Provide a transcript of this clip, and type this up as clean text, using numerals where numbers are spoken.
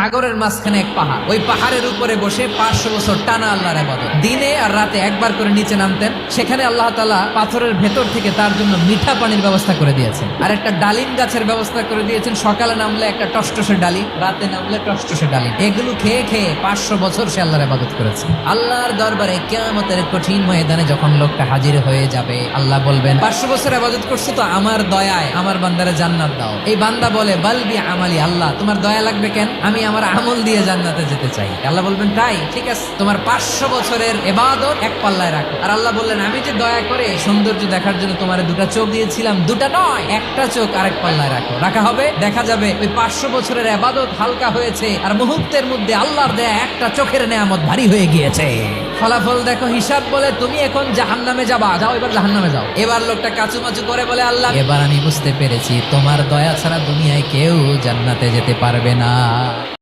সাগরের মাঝখানে এক পাহাড়, ওই পাহাড়ের উপরে বসে 500 বছর টানা আল্লাহর ইবাদত। দিনে আর রাতে একবার করে নিচে নামতেন। সেখানে আল্লাহ তাআলা পাথরের ভেতর থেকে তার জন্য মিঠা পানির ব্যবস্থা করে দিয়েছেন, আর একটা ডালিম গাছের ব্যবস্থা করে দিয়েছেন। সকালে নামলে একটা টসটসে ডালিম, রাতে নামলে টসটসে ডালিম। এগুলো খেয়ে খেয়ে 500 বছর সে আল্লাহর ইবাদত করেছে। আল্লাহর দরবারে কিয়ামতের কঠিন ময়দানে যখন লোকটা হাজির হয়ে যাবে, আল্লাহ বলবেন 500 বছর ইবাদত করছো তো আমার দয়ায় আমার বান্দারে জান্নাত দাও। এই বান্দা বলে বালবি আমালি, আল্লাহ তোমার দয়া লাগবে কেন, আমি আমার আমল দিয়ে জান্নাতে যেতে চাই। আল্লাহ বলবেন তাই, ঠিক আছে, তোমার 500 বছরের ইবাদত এক পাল্লায় রাখো। আর আল্লাহ বললেন আমি যে দয়া করে সৌন্দর্য দেখার জন্য তোমারে দুটা চোখ দিয়েছিলাম, দুটা নয় একটা চোখ আরেক পাল্লায় রাখো। রাখা হবে, দেখা যাবে ওই 500 বছরের ইবাদত হালকা হয়েছে, আর মুহূর্তের মধ্যে আল্লাহর দেয়া একটা চোখের নেয়ামত ভারী হয়ে গিয়েছে। ফলাফল দেখো, হিসাব বলে তুমি এখন জাহান্নামে যাবা, যাও এবার জাহান্নামে যাও। এবার লোকটা কাচুমাচু করে বলে আল্লাহ এবার আমি বুঝতে পেরেছি তোমার দয়া ছাড়া দুনিয়ায় কেউ জান্নাতে যেতে পারবে না।